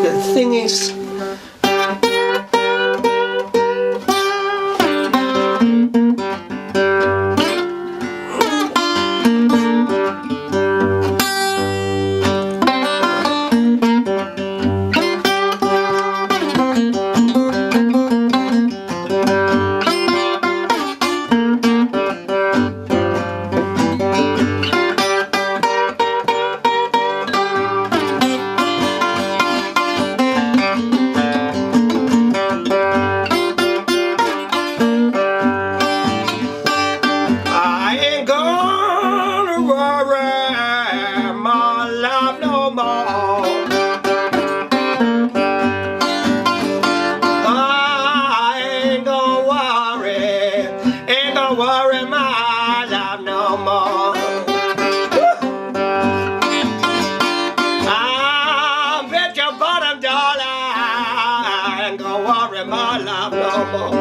The thing is, worry my life no more. I bet your bottom dollar I ain't gonna worry my life no more.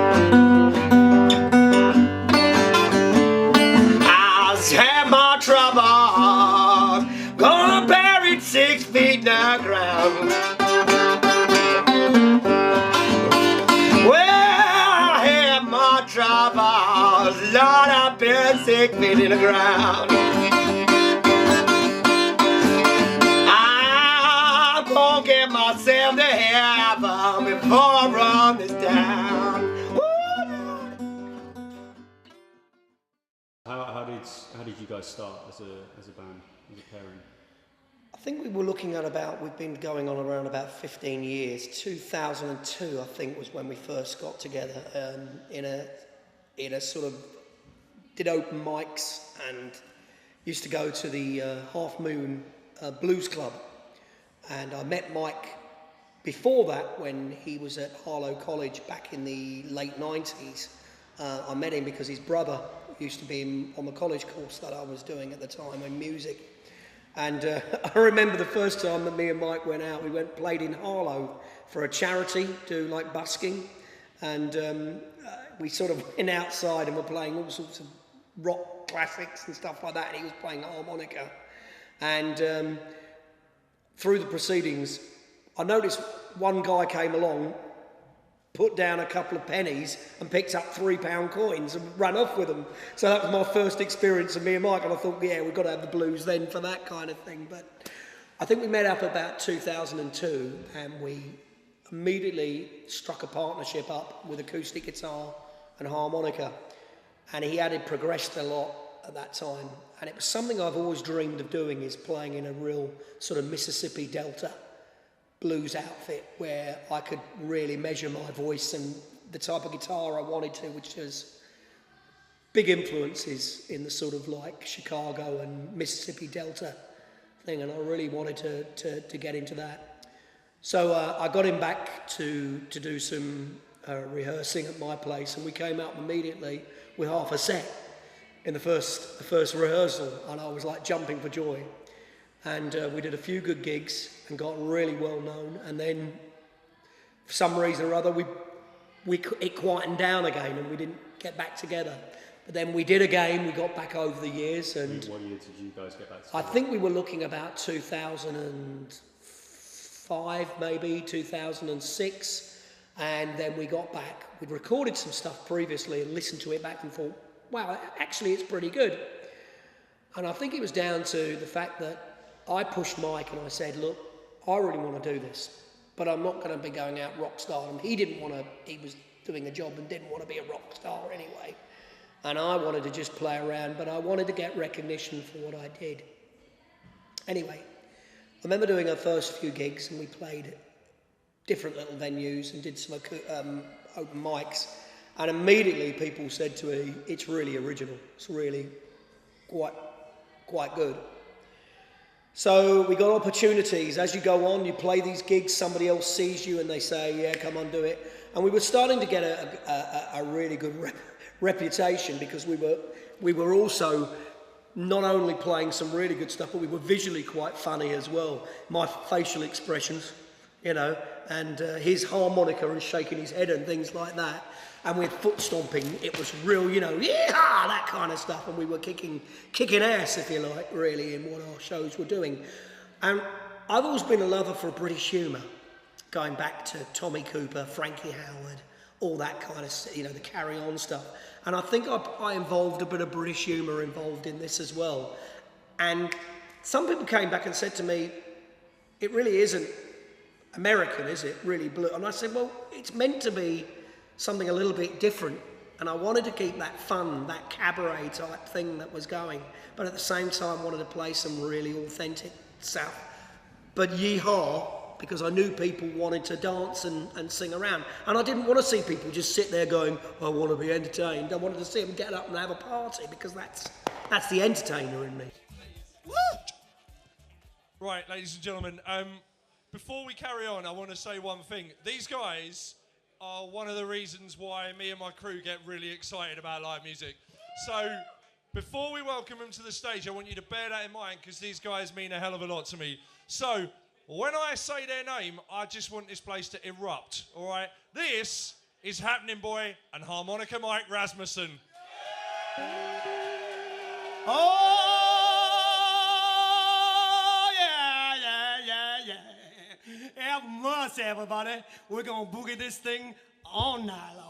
I've had my trouble, gonna bury it 6 feet in the ground. Lord, I've been 6 feet in the ground. I'm gonna get myself to heaven before I run this down. How did you guys start as a band, as a pairing? I think we were looking at we've been going on around about 15 years. 2002, I think, was when we first got together in a sort of, did open mics and used to go to the Half Moon Blues Club. And I met Mike before that when he was at Harlow College back in the late 90s. I met him because his brother used to be on the college course that I was doing at the time in music. And I remember the first time that me and Mike went out, we played in Harlow for a charity, do like busking. And we sort of went outside and were playing all sorts of rock classics and stuff like that, and he was playing harmonica. And through the proceedings, I noticed one guy came along, put down a couple of pennies and picked up £3 coins and ran off with them. So that was my first experience of me and Mike, and I thought, yeah, we've got to have the blues then for that kind of thing. But I think we met up about 2002, and we immediately struck a partnership up with acoustic guitar and harmonica, and he had progressed a lot at that time, and it was something I've always dreamed of doing, is playing in a real sort of Mississippi Delta blues outfit where I could really measure my voice and the type of guitar I wanted to, which has big influences in the sort of like Chicago and Mississippi Delta thing, and I really wanted to get into that. So I got him back to do some rehearsing at my place, and we came out immediately with half a set in the first rehearsal, and I was like jumping for joy. And we did a few good gigs and got really well known, and then for some reason or other it quietened down again and we didn't get back together. But then we did again, we got back over the years. And what year did you guys get back together? I think we were looking about 2005, maybe 2006, and then we got back. We'd recorded some stuff previously and listened to it back and thought, wow, actually it's pretty good. And I think it was down to the fact that I pushed Mike and I said, look, I really want to do this, but I'm not going to be going out rock star. And he didn't want to, he was doing a job and didn't want to be a rock star anyway. And I wanted to just play around, but I wanted to get recognition for what I did. Anyway, I remember doing our first few gigs, and we played different little venues and did some open mics. And immediately people said to me, it's really original. It's really quite good. So we got opportunities. As you go on, you play these gigs, somebody else sees you and they say, yeah, come on, do it. And we were starting to get a really good reputation, because we were also not only playing some really good stuff, but we were visually quite funny as well. My facial expressions, you know, and his harmonica and shaking his head and things like that. and with foot stomping, it was real, you know, yeah, that kind of stuff, and we were kicking ass, if you like, really, in what our shows were doing. And I've always been a lover for British humour, going back to Tommy Cooper, Frankie Howard, all that kind of, you know, the Carry On stuff. And I think I involved a bit of British humour involved in this as well. And some people came back and said to me, it really isn't American, is it? Really blue. And I said, well, it's meant to be something a little bit different. And I wanted to keep that fun, that cabaret type thing that was going. But at the same time, wanted to play some really authentic South. But yeehaw, because I knew people wanted to dance and sing around. And I didn't want to see people just sit there going, I want to be entertained. I wanted to see them get up and have a party, because that's the entertainer in me. Woo! Right, ladies and gentlemen, before we carry on, I want to say one thing. These guys are one of the reasons why me and my crew get really excited about live music. So, before we welcome them to the stage, I want you to bear that in mind, because these guys mean a hell of a lot to me. So, when I say their name, I just want this place to erupt, all right? This is Happninboy and Harmonica Mike Rasmussen. Oh, yeah. Have mercy, everybody. We're gonna boogie this thing all night long.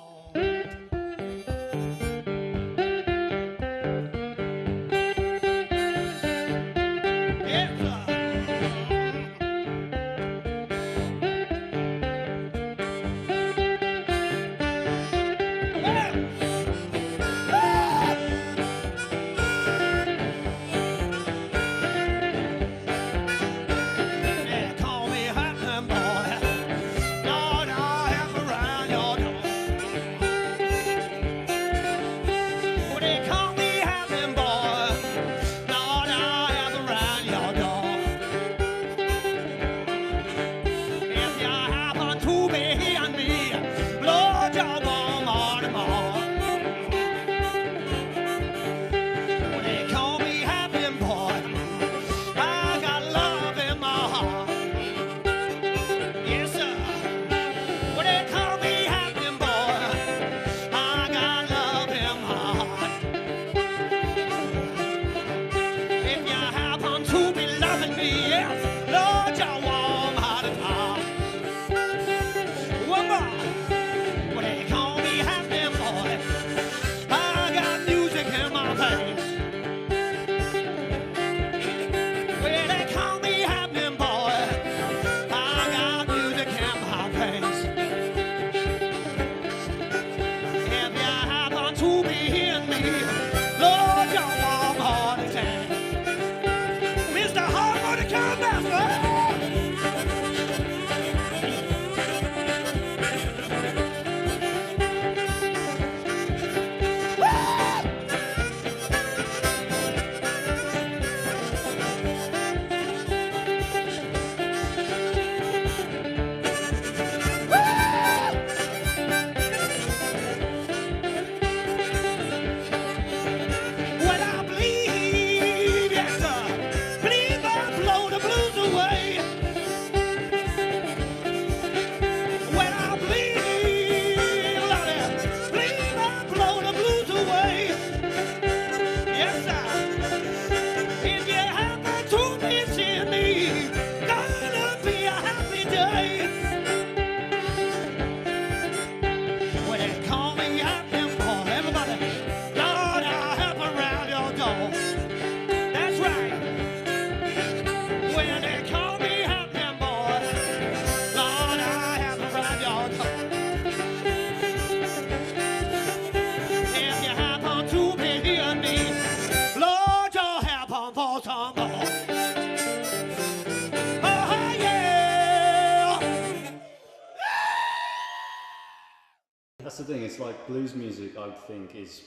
That's the thing, it's like blues music, I think, is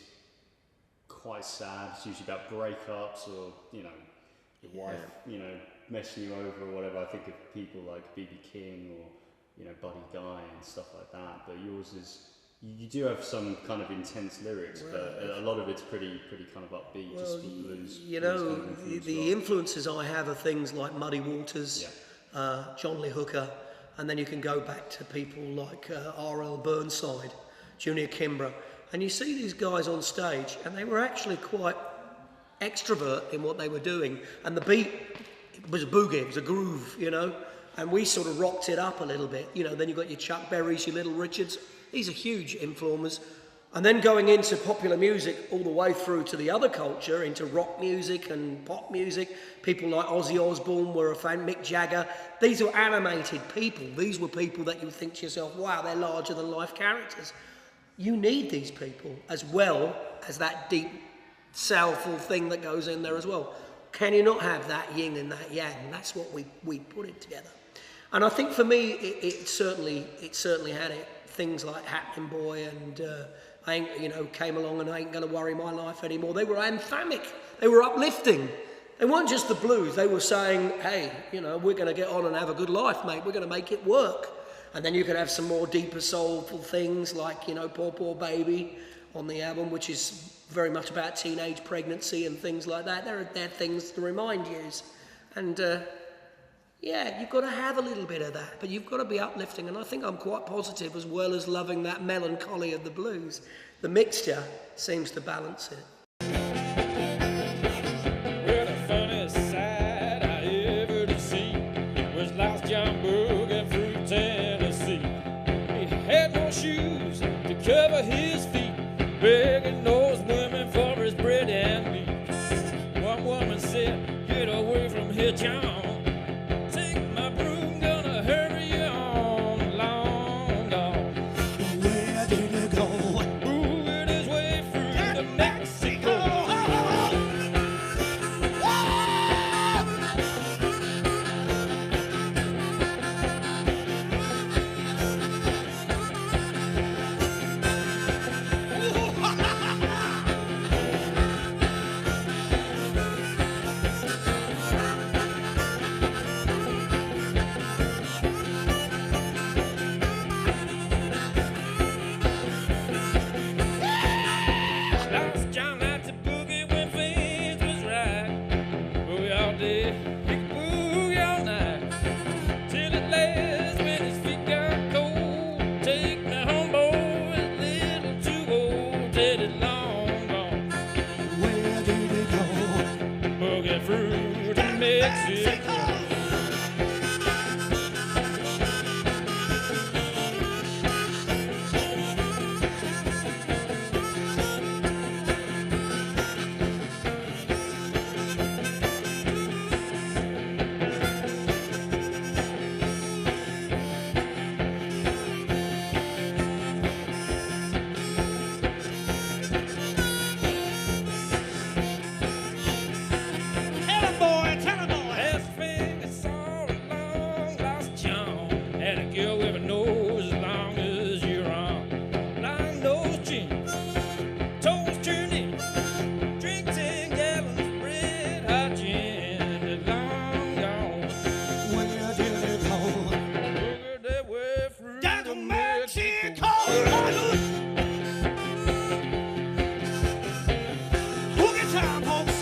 quite sad. It's usually about breakups or, you know, your wife, you know, messing you over or whatever. I think of people like B.B. King or, you know, Buddy Guy and stuff like that. But yours is, you do have some kind of intense lyrics, but a lot of it's pretty kind of upbeat, just with blues. You know, the influences I have are things like Muddy Waters, John Lee Hooker, and then you can go back to people like R.L. Burnside, Junior Kimbrough, and you see these guys on stage, and they were actually quite extrovert in what they were doing, and the beat was a boogie, it was a groove, you know, and we sort of rocked it up a little bit, you know. Then you've got your Chuck Berrys, your Little Richards, these are huge informers. And then going into popular music all the way through to the other culture, into rock music and pop music, people like Ozzy Osbourne were a fan, Mick Jagger. These were animated people. These were people that you would think to yourself, wow, they're larger than life characters. You need these people as well as that deep, soulful thing that goes in there as well. Can you not have that yin and that yang? That's what we put it together. And I think for me, it certainly had it. Things like Happninboy and I ain't, you know, came along and I ain't gonna worry my life anymore. They were anthemic. They were uplifting. They weren't just the blues. They were saying, hey, you know, we're gonna get on and have a good life, mate. We're gonna make it work. And then you could have some more deeper soulful things like, you know, Poor Poor Baby on the album, which is very much about teenage pregnancy and things like that. They're things to remind you. And yeah, you've got to have a little bit of that, but you've got to be uplifting. And I think I'm quite positive, as well as loving that melancholy of the blues. The mixture seems to balance it. Well, the funniest sight I ever did see was Lost John Bogan through Tennessee. He had no shoes to cover his feet, begging those women for his bread and meat. One woman said, "Get away from here, John. Take my broom, gonna hurry you on, long gone." Where did it go? Moving his way through to Mexico. Lost John liked to boogie when things was right. Boogie all day, he could boogie all night. Till at last, when his feet got cold, take me home, boy, a little too old. Till it long gone. Where did it go? Boogie through to Mexico. Tell him, boy. Last thing I saw along, Lost John had a girl with a nose as long as your arm. Long nose jeans, toes turned in, drink 10 gallons of red hot gin. Long gone, Where did it go? boogered their way through Down to Mexico. Boogie time, folks.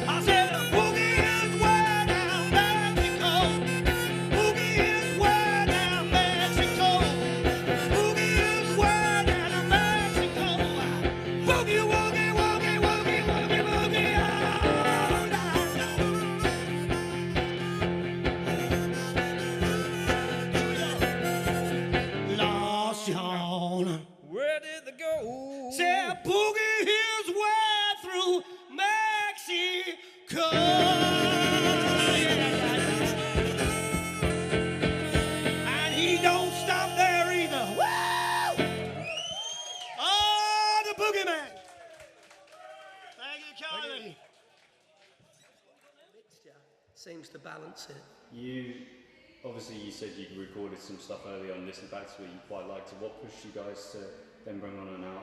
I said boogie is way down Mexico. Boogie is way down Mexico. Boogie is way down Mexico. Boogie, woogie, woogie, woogie, woogie, woogie all night long. Lost John. where did they go? Said boogie his way through Mexico. And he don't stop there either. Woo! Oh, the boogeyman. Thank you, Charlie. Mixture seems to balance it. You said you recorded some stuff early on, listened back to it, you quite liked it. What pushed you guys to then bring out an album?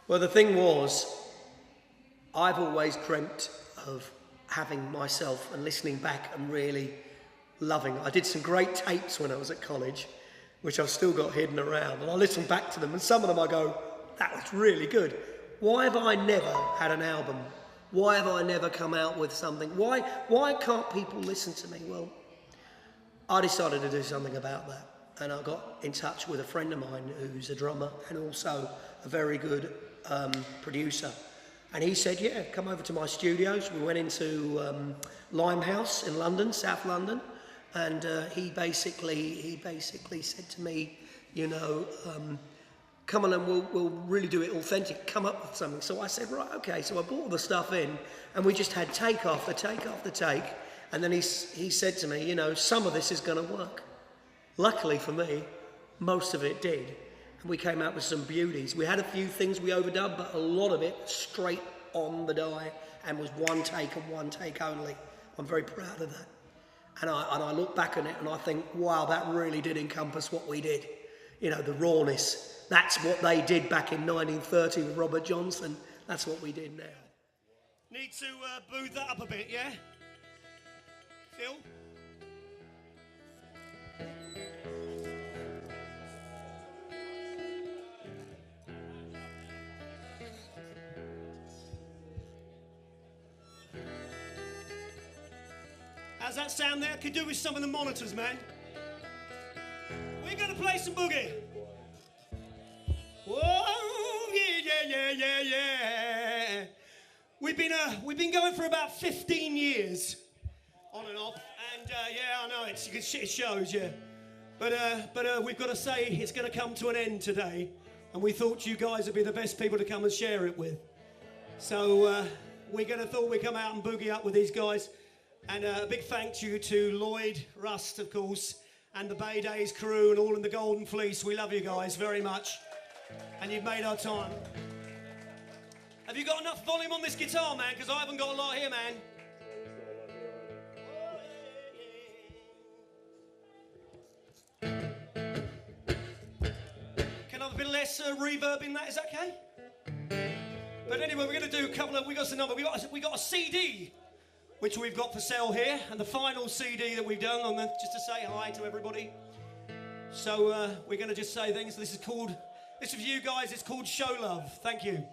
Well, the thing was, I've always dreamt of having myself and listening back and really loving. I did some great tapes when I was at college, which I've still got hidden around, and I listen back to them, and some of them I go, that was really good. Why have I never had an album Why have I never come out with something? Why can't people listen to me? Well, I decided to do something about that. And I got in touch with a friend of mine who's a drummer and also a very good producer. And he said, yeah, come over to my studios. We went into Limehouse in London, South London. And he basically said to me, you know, come on and we'll really do it authentic, come up with something. So I said, right, okay. So I brought all the stuff in and we just had take after take after take. And then he said to me, you know, some of this is going to work. Luckily for me, most of it did. And we came out with some beauties. We had a few things we overdubbed, but a lot of it straight on the die and was one take and one take only. I'm very proud of that. And I look back on it and I think, wow, that really did encompass what we did. You know, the rawness. That's what they did back in 1930 with Robert Johnson. That's what we did now. Need to booth that up a bit, yeah? Phil? How's that sound there? Could do with some of the monitors, man. We're gonna play some boogie. Whoa, yeah. We've been going for about 15 years, on and off, and yeah, I know it shows, yeah. But we've got to say it's going to come to an end today, and we thought you guys would be the best people to come and share it with. So we thought we'd come out and boogie up with these guys. And a big thank you to Lloyd, Rust, of course, and the Bay Days crew and all in the Golden Fleece. We love you guys very much. And you've made our time. Have you got enough volume on this guitar, man? Because I haven't got a lot here, man. Can I have a bit less reverb in that? Is that okay? But anyway, we're going to do a couple of... We got a CD, which we've got for sale here, and the final CD that we've done, just to say hi to everybody. So we're going to just say things. This for you guys, it's called Show Love. Thank you.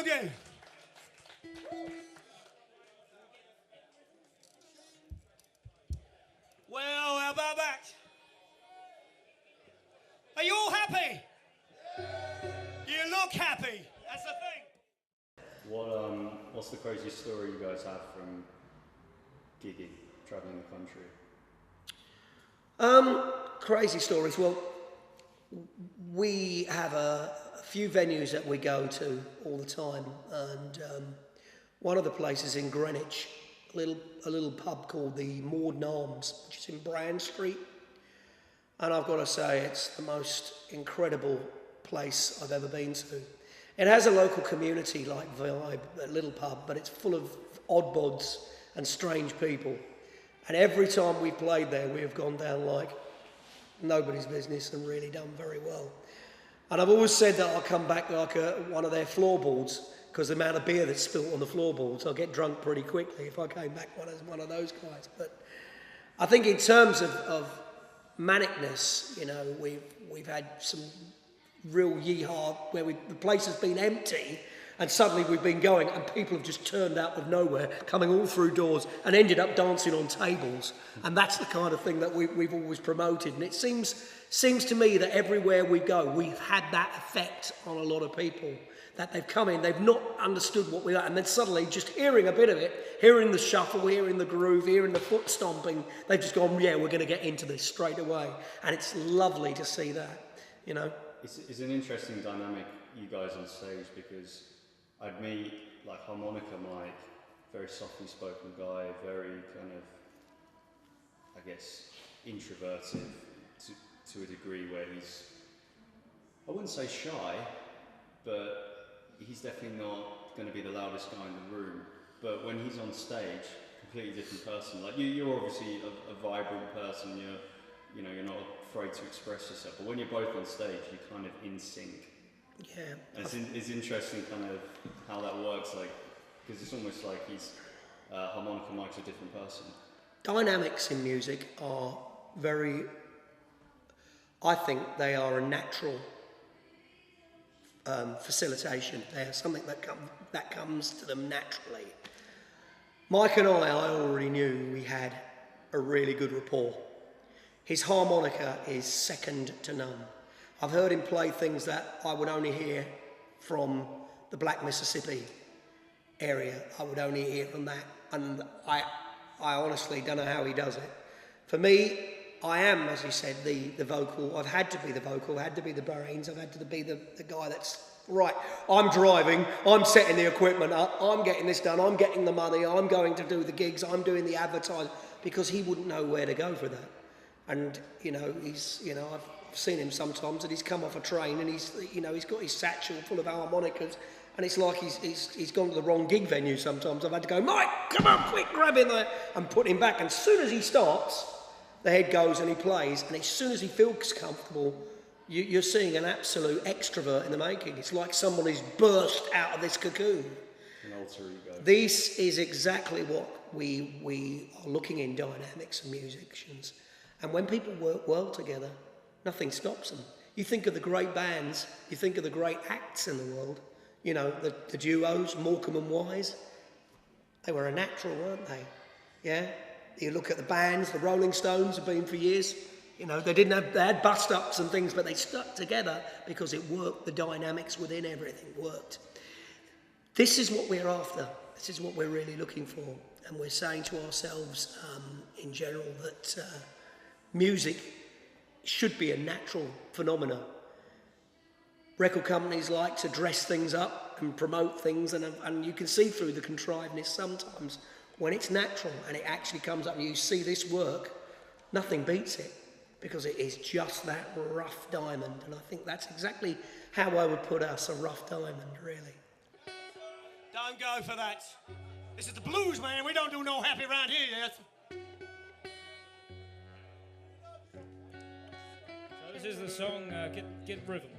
boogie. Well, how about that? Are you all happy? You look happy. That's the thing. What's the craziest story you guys have from gigging, traveling the country? Crazy stories. Well, we have a few venues that we go to all the time, and one of the places in Greenwich, a little pub called the Morden Arms, which is in Brand Street. And I've got to say, it's the most incredible place I've ever been to. It has a local community like vibe, a little pub, but it's full of odd bods and strange people. And every time we've played there, we have gone down like nobody's business and really done very well. And I've always said that I'll come back like one of their floorboards, because the amount of beer that's spilt on the floorboards, I'll get drunk pretty quickly if I came back as one of those guys. But I think in terms of manicness, you know, we've had some real yeehaw where the place has been empty and suddenly we've been going and people have just turned out of nowhere, coming all through doors and ended up dancing on tables. And that's the kind of thing that we've always promoted. And it seems to me that everywhere we go, we've had that effect on a lot of people, that they've come in, they've not understood what we are, and then suddenly just hearing a bit of it, hearing the shuffle, hearing the groove, hearing the foot stomping, they've just gone, yeah, we're going to get into this straight away. And it's lovely to see that, you know. It's an interesting dynamic, you guys on stage, because I'd meet like Harmonica Mike, very softly spoken guy, very kind of, I guess, introverted to a degree where he's, I wouldn't say shy, but he's definitely not going to be the loudest guy in the room. But when he's on stage, completely different person. Like you're obviously a vibrant person. You're not afraid to express yourself. But when you're both on stage, you're kind of in sync. Yeah. And it's interesting kind of how that works, like, because it's almost like he's Harmonica Mike's a different person. Dynamics in music are very, I think they are a natural facilitation. They are something that comes to them naturally. Mike and I already knew we had a really good rapport. His harmonica is second to none. I've heard him play things that I would only hear from the Black Mississippi area. I would only hear from that, and I honestly don't know how he does it. For me, I am, as you said, the vocal. I've had to be the vocal, had to be the brains, I've had to be the guy that's, right, I'm driving, I'm setting the equipment up, I'm getting this done, I'm getting the money, I'm going to do the gigs, I'm doing the advertising, because he wouldn't know where to go for that. And, I've seen him sometimes, and he's come off a train and he's got his satchel full of harmonicas, and it's like he's gone to the wrong gig venue sometimes. I've had to go, Mike, come on, quick, grab him there, and put him back. And as soon as he starts, the head goes and he plays, and as soon as he feels comfortable, you're seeing an absolute extrovert in the making. It's like someone who's burst out of this cocoon. An alter ego. This is exactly what we are looking in dynamics and musicians. And when people work well together, nothing stops them. You think of the great bands, you think of the great acts in the world, the duos, Morecambe and Wise, they were a natural, weren't they? Yeah? You look at the bands, the Rolling Stones have been for years, they had bust-ups and things, but they stuck together because it worked, the dynamics within everything worked. This is what we're after, this is what we're really looking for, and we're saying to ourselves in general that music should be a natural phenomenon. Record companies like to dress things up and promote things, and you can see through the contrivedness sometimes. When it's natural and it actually comes up and you see this work, nothing beats it, because it is just that rough diamond. And I think that's exactly how I would put us, a rough diamond, really. Don't go for that. This is the blues, man. We don't do no happy around here yet. This is the song Get Rhythm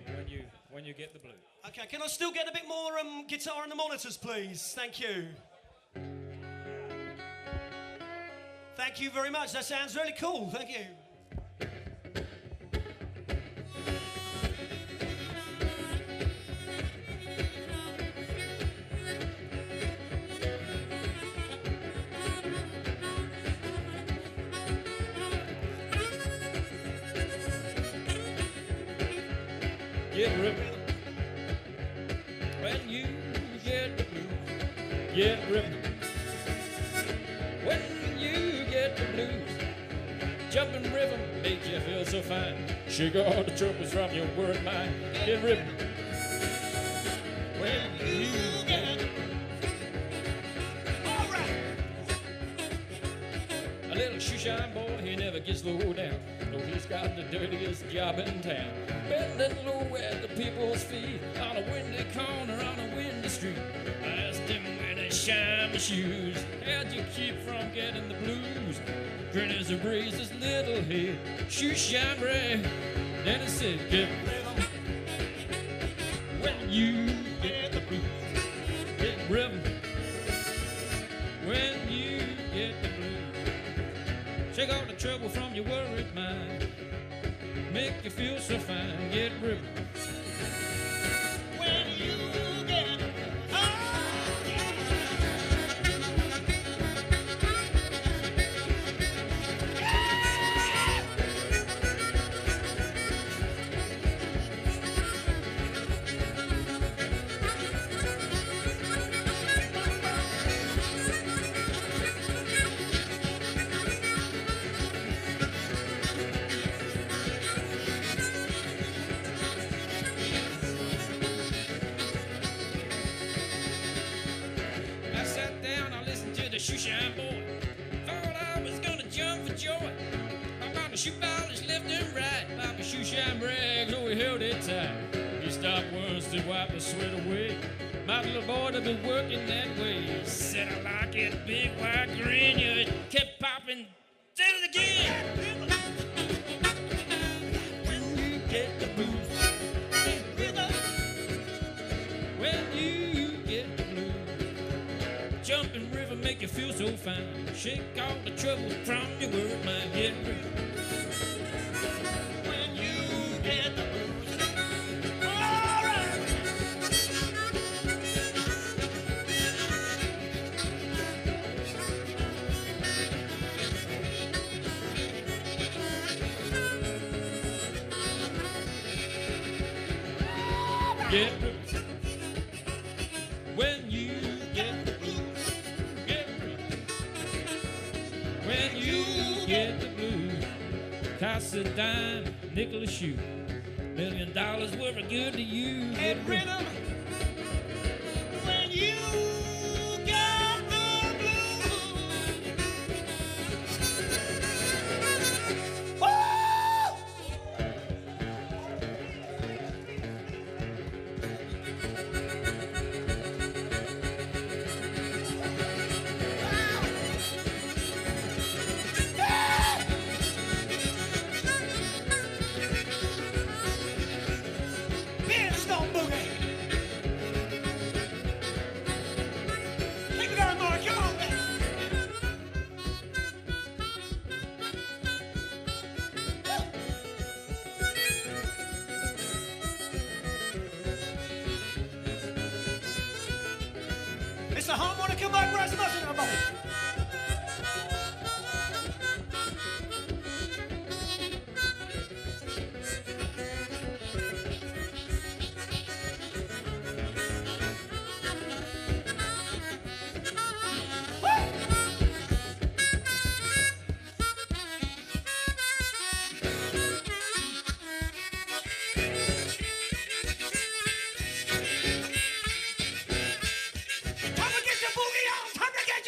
when you get the blue. Okay, can I still get a bit more guitar on the monitors, please? Thank you. Thank you very much. That sounds really cool. Thank you. get rhythm. When you get the blues, get rhythm. When you get the blues, jumping rhythm makes you feel so fine. Shake all the troubles from your worried mind. Get rhythm. When you get the All right. A little shoeshine boy, he never gets slowed down. Though he's got the dirtiest job in town. Bending low at the people's feet, on a windy corner, on a windy street. I asked him when he shined my shoes, how'd you keep from getting the blues? Grin as he raised his little head, shoe shine bright. Then he said, get rhythm. When you get the blues, get rhythm. When you get the blues, shake all the trouble from your worried mind. Make you feel so fine, get rhythm. When you get I sat down, I listened to the shoeshine boy. Thought I was gonna jump for joy. My mama shoe polish left and right. Papa shoeshine brags, oh he held it tight. He stopped once to wipe the sweat away. My little boy had been working that way. He said I like it, big white grin. You it kept popping. Said it again. When you get the blues, when you get the blues, jumping river make you feel so fine. Shake all the trouble from your worried mind. Get rhythm. when you get the blues. All right. Get rhythm. When you get the blues, get rhythm. When you get the blues, cost a dime, nickel a shoe. $1 million worth of good to you. Get rhythm. When you got the blues. Woo! Beanstalk boogie. Take it down, Mark. Come on, man. It's the harmonica by Rasmussen, everybody. Time to get your boogie on! Time to get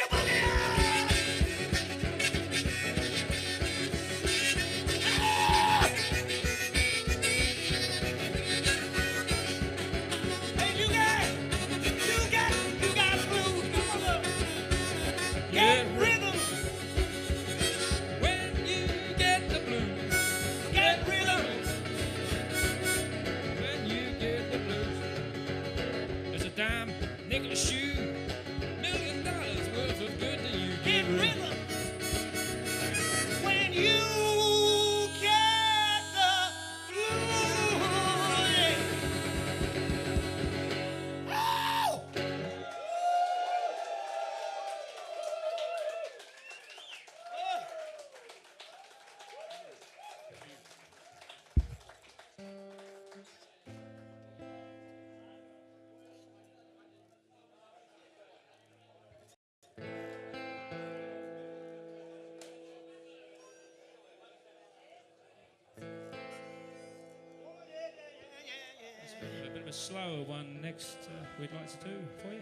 a slower one next we'd like to do for you.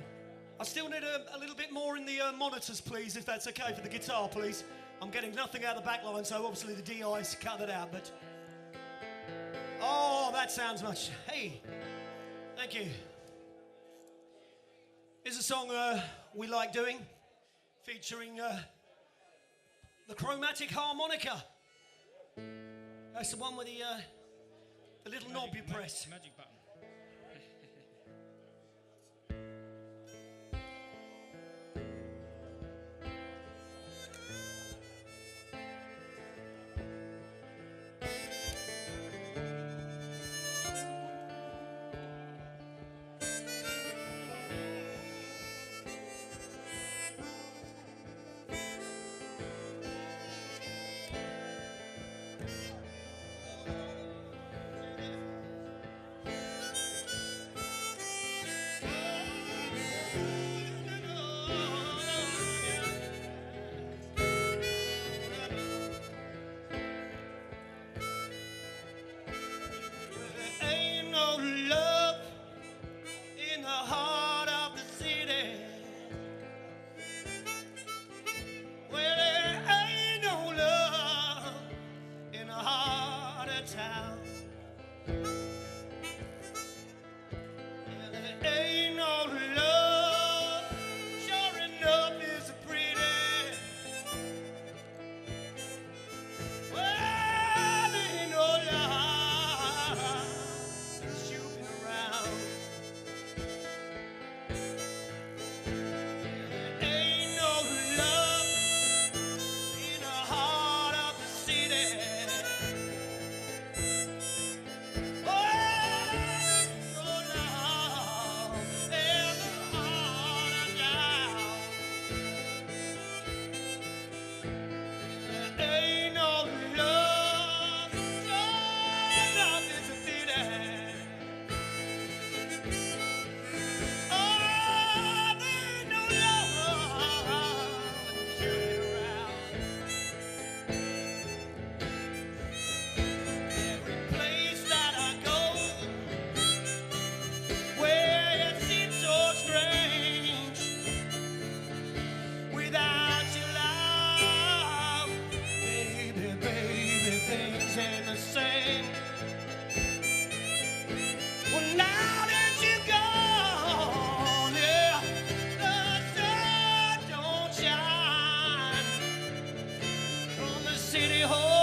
I still need a little bit more in the monitors, please, if that's okay for the guitar, please. I'm getting nothing out of the back line, so obviously the DI's cut that out, but... Oh, that sounds much... Hey, thank you. Here's a song we like doing, featuring the chromatic harmonica. That's the one with the little knob you press. Magic button. Heart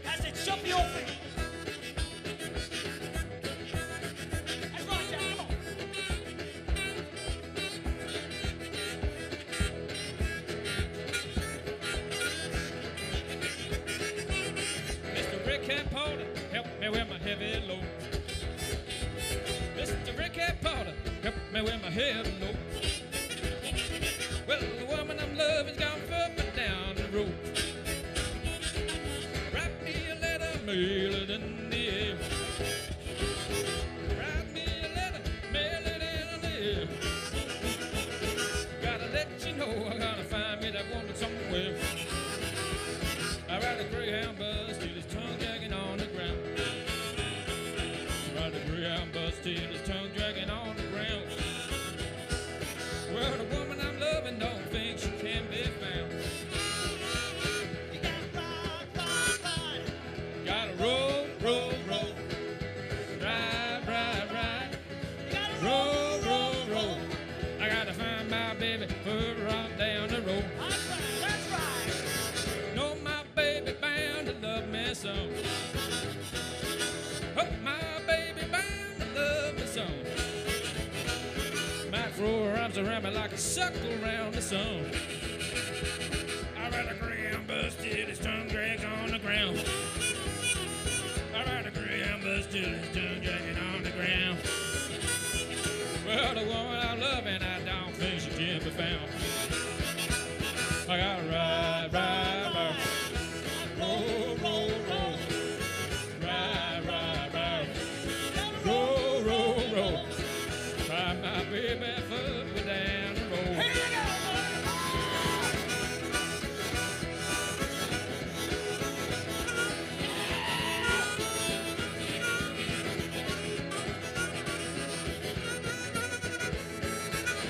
That's it, shuffle your feet. That's right, Jack, come on. Mr. Rick and Porter, help me with my heavy load. Mr. Rick and Porter, help me with my heavy load. Well, the woman I'm loving's gone further down the road. Write me a letter, mail it in the air. Write me a letter, mail it in the air. Gotta let you know I gotta find me that woman somewhere. I ride a Greyhound bus till his tongue dragging on the ground. Ride a Greyhound bus till his tongue dragging on the ground. Well, the woman I'm loving don't think she can be found. You gotta ride, ride, ride. Gotta roll, roll, roll. Ride, ride, ride. You gotta Roll, roll, roll. I gotta find my baby further on down the road. That's right, that's right. Know my baby bound to love me some. Oh, my baby bound to love me some. Might throw her arms around me like a suckle around the sun. I ride a Greyhound bus till his tongue drags on the ground. I ride a Greyhound bus till his tongue dragging on the ground. Well, the woman I'm loving, I don't think she can be found. I gotta ride, ride, ride. Roll, roll, roll. Ride, ride, ride. Roll, roll, roll. Ride my baby further down the road. Here you go.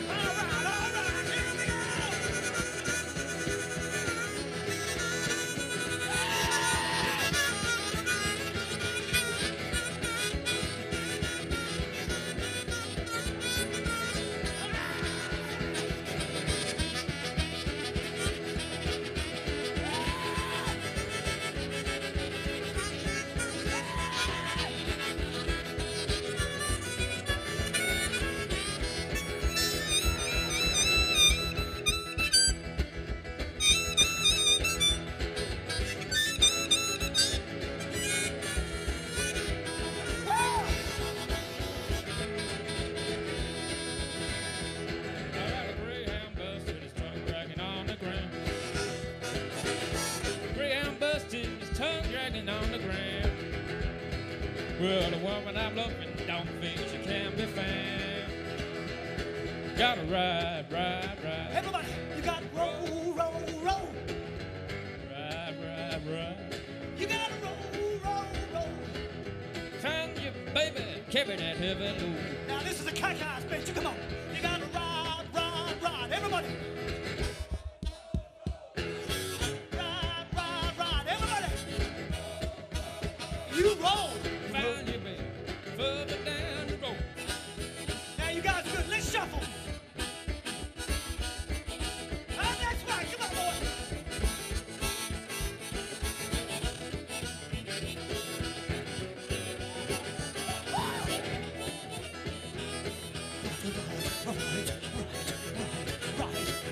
All right, here we go. I ride a Greyhound bus till his tongue dragging on the ground. Greyhound bus till his tongue dragging on the ground. Well, the woman I'm loving don't think she can be found. Gotta ride, ride, ride. Everybody, you got roll, roll, roll. Ride, ride, ride. You got roll, roll, roll. Find your baby, carry that heavy load. Now this is a cat-eyes picture. Come on. You got to ride, ride, ride. Everybody. Ride, ride, ride. Everybody. You roll. Find your baby, further down the road. Now you guys good. Let's shuffle. Ah, that's right. Come on, boy.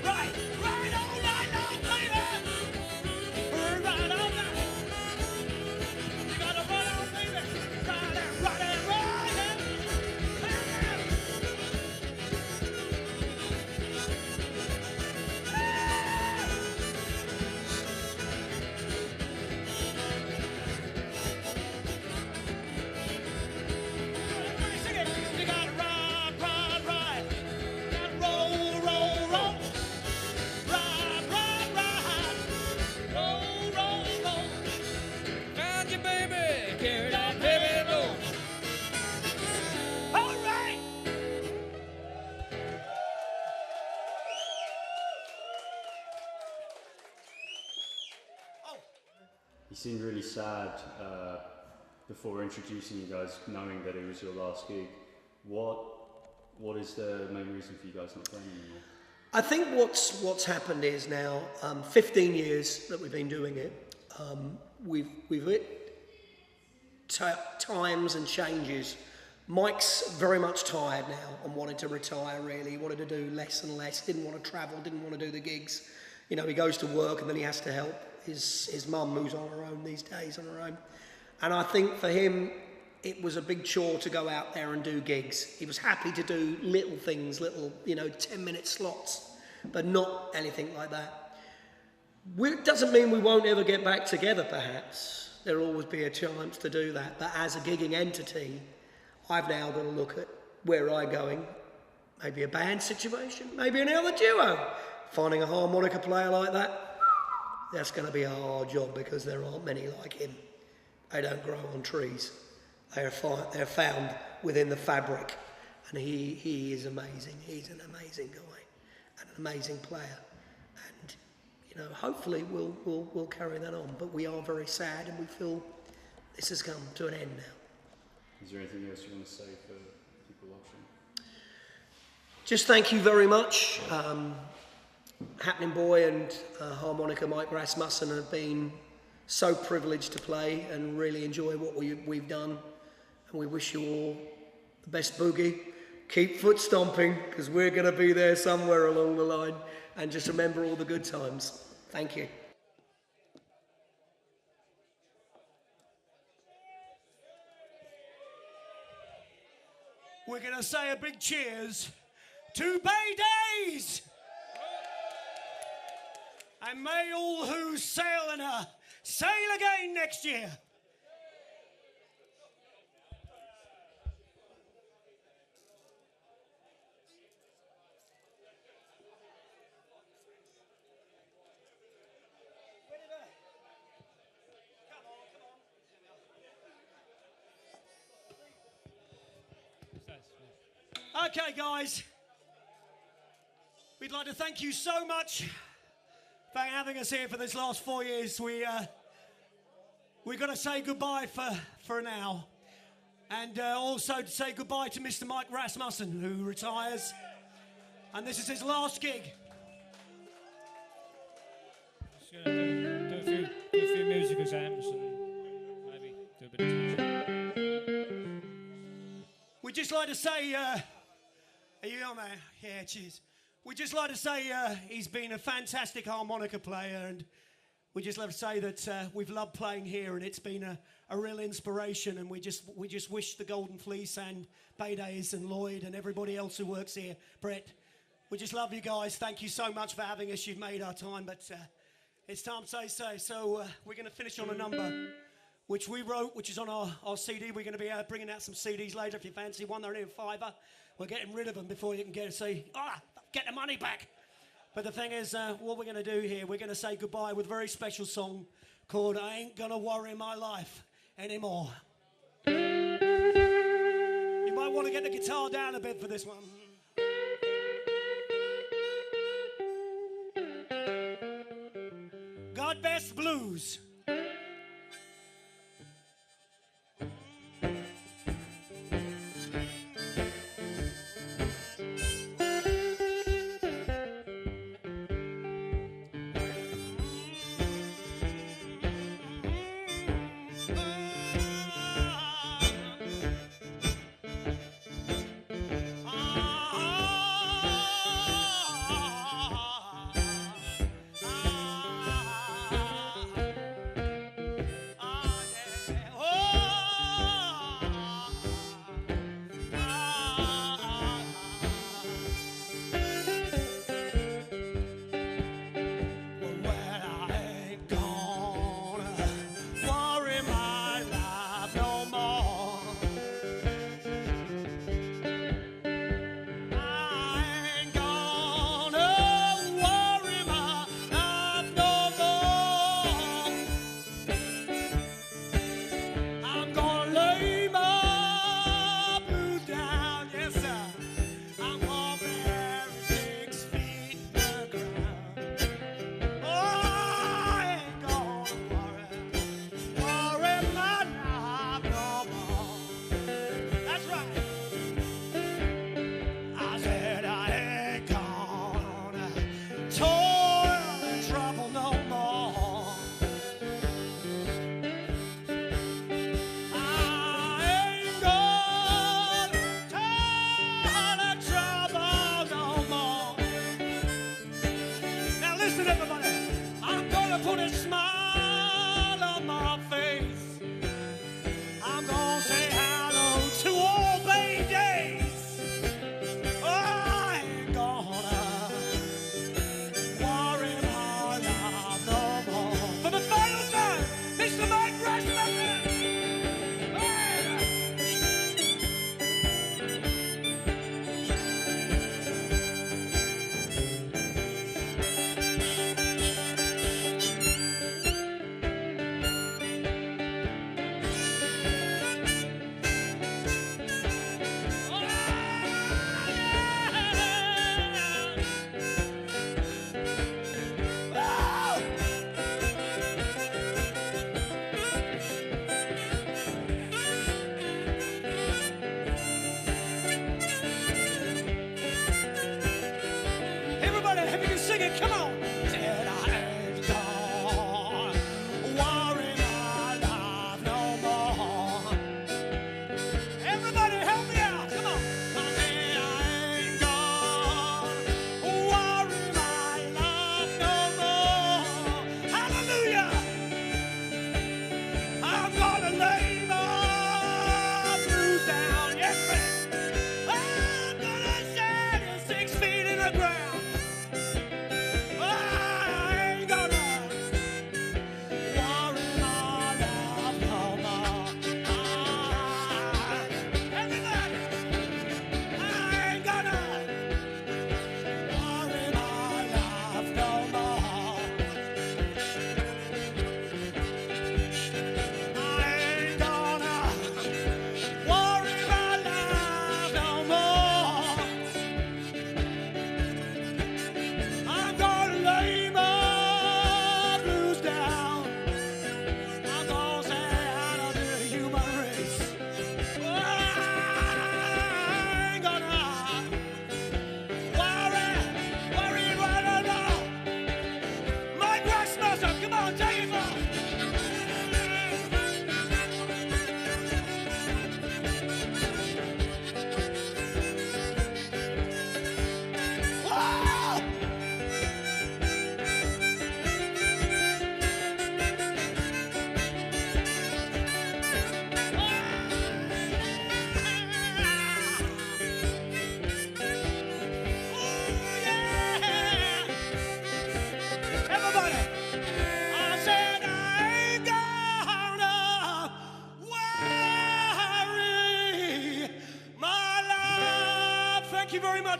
Right, right, all night long, baby. Right all night. You gotta run on, baby. Ride it, ride it, ride it. Everybody sing it. You gotta ride, ride, ride. You gotta roll, roll, roll. Ride, ride, ride. Roll, roll, roll. Find your baby, carry that heavy load. All right. Oh, He seemed really sad before introducing you guys, knowing that it was your last gig. What is the main reason for you guys not playing anymore? I think what's happened is now 15 years that we've been doing it. We've hit times and changes. Mike's very much tired now and wanted to retire. Really, he wanted to do less and less. Didn't want to travel. Didn't want to do the gigs. You know, he goes to work and then he has to help his mum, who's on her own these days, on her own. And I think for him, it was a big chore to go out there and do gigs. He was happy to do little things, 10-minute slots, but not anything like that. It doesn't mean we won't ever get back together, perhaps. There'll always be a chance to do that. But as a gigging entity, I've now got to look at where I'm going. Maybe a band situation, maybe another duo. Finding a harmonica player like that, that's going to be a hard job because there aren't many like him. They don't grow on trees. They're found within the fabric, and he is amazing. He's an amazing guy and an amazing player, and you know, hopefully we'll carry that on. But we are very sad, and we feel this has come to an end now. Is there anything else you want to say for people watching? Just thank you very much. Happninboy and harmonica Mike Rasmussen have been so privileged to play and really enjoy what we've done. And we wish you all the best boogie. Keep foot stomping, because we're going to be there somewhere along the line. And just remember all the good times. Thank you. We're going to say a big cheers to Bay Days. And may all who sail in her sail again next year. Okay, guys. We'd like to thank you so much for having us here for this last 4 years. We're going to say goodbye for now. And also to say goodbye to Mr. Mike Rasmussen, who retires. And this is his last gig. Just going to do a few musical jams and maybe do a bit of teaching. We'd just like to say, are you on there? Yeah, cheers. We'd just like to say he's been a fantastic harmonica player, and we'd just love to say that we've loved playing here, and it's been a real inspiration, and we just wish the Golden Fleece and Bay Days and Lloyd and everybody else who works here, Brett, we just love you guys. Thank you so much for having us. You've made our time, but it's time to say so. So we're going to finish on a number which we wrote, which is on our CD. We're going to be bringing out some CDs later if you fancy one. They're only a $5. We're getting rid of them before you can get the money back. But the thing is, what we're going to do here, we're going to say goodbye with a very special song called I Ain't Gonna Worry My Life Anymore. You might want to get the guitar down a bit for this one. God Best Blues.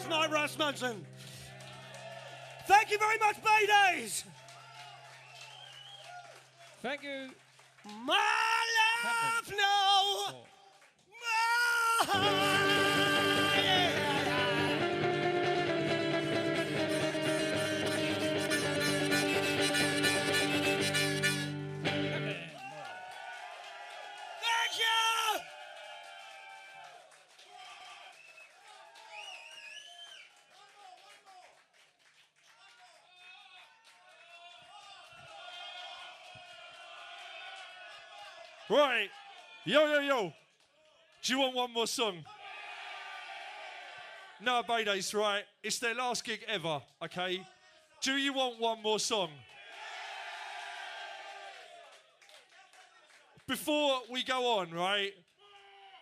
much, Mike Rasmussen. Thank you very much, Bay Days. Thank you. My love, no. Thank you. Right. Yo. Do you want one more song? No, Bay Days, right? It's their last gig ever, okay? Do you want one more song? Before we go on, right?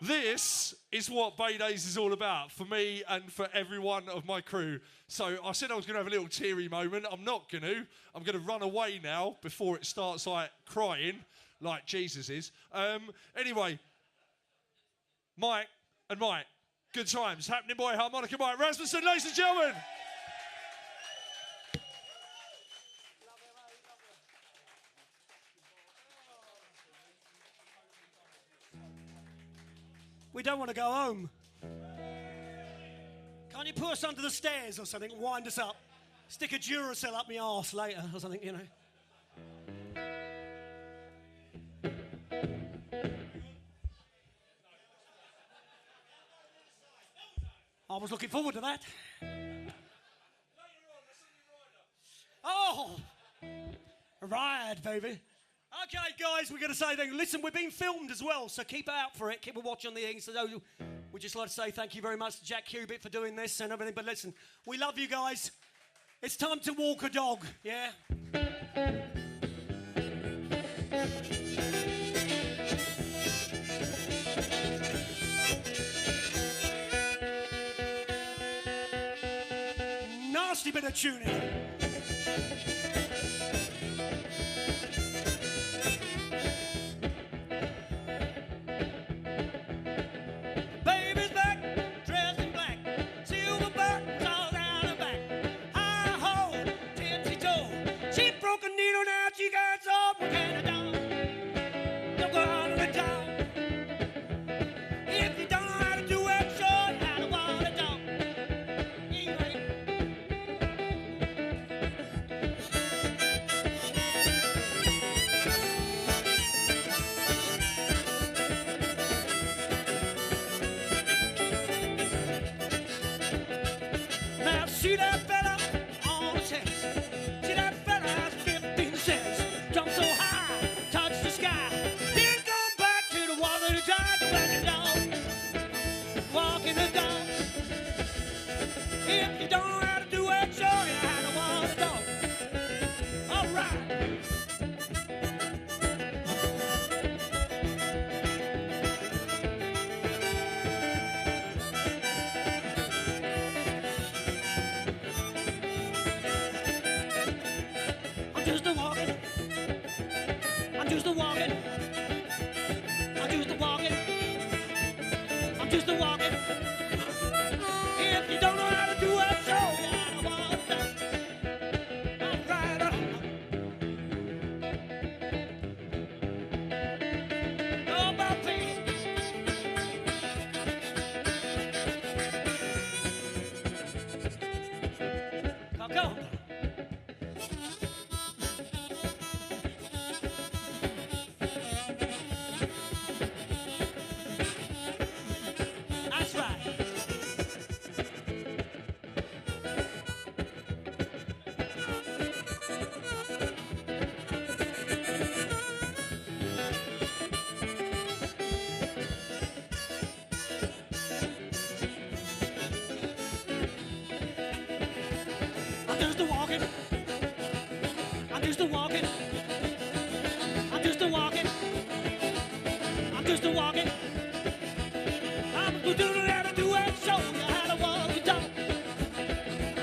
This is what Bay Days is all about for me and for every one of my crew. So I said I was going to have a little teary moment. I'm not going to. I'm going to run away now before it starts like crying, like Jesus is. Anyway, Mike and Mike, good times. Happninboy Harmonica, Mike Rasmussen, ladies and gentlemen. We don't want to go home. Can't you put us under the stairs or something? Wind us up. Stick a Duracell up my arse later or something, you know. I was looking forward to that. Oh, ride, baby. Okay, guys, we're going to say then, listen, we're being filmed as well, so keep out for it. Keep a watch on the thing. So we'd just like to say thank you very much to Jack Cubitt for doing this and everything. But listen, we love you guys. It's time to walk a dog, yeah? Nasty bit of tuning. Baby's back, dressed in black, silver buttons all down her back. Hi-ho, tipsy-toe. She broke a needle, now she got some kind of dog. Don't go out of the dog. If you don't know how to do it, show you how to walk a dog. Anyway. Now see that fella on the chest. See that fella has 15 cents. Jump so high, touch the sky. Then come back to the water to die. Walking dog, walking the dog. If you don't know how to do it, show you how to walk a dog. All right. I'm just a walking. I'm just a walking. I'm just a walking. I'm just a walking. If you don't know how to do it, show you how to walk a dog. All right. Go about things. Come on. That's right. I'm just a walking. I'm just a walking. I'm just a walking. I'm just a walking. I'm just doing how to do it, show you how to walk the dog.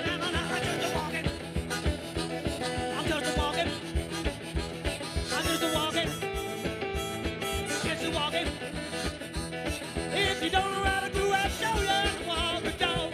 I'm just a walking. I'm just a walking. I'm just a walking. Just a walking. If you don't know how to do it, show you how to walk the dog.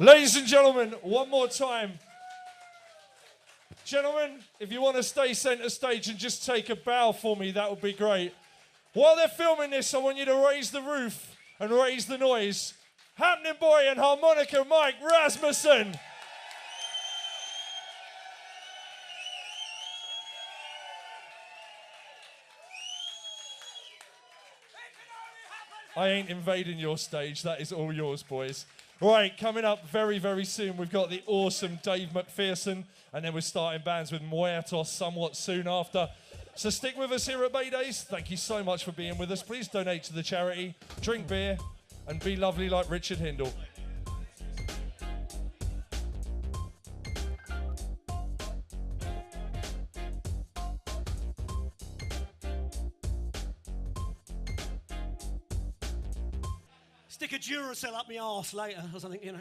Ladies and gentlemen, one more time. Gentlemen, if you want to stay centre stage and just take a bow for me, that would be great. While they're filming this, I want you to raise the roof and raise the noise. Happninboy and Harmonica Mike Rasmussen. I ain't invading your stage. That is all yours, boys. Right, coming up very, very soon, we've got the awesome Dave McPherson, and then we're starting bands with Muertos somewhat soon after. So stick with us here at Bay Days. Thank you so much for being with us. Please donate to the charity, drink beer, and be lovely like Richard Hindle. Stick a Duracell up my arse later or something, you know.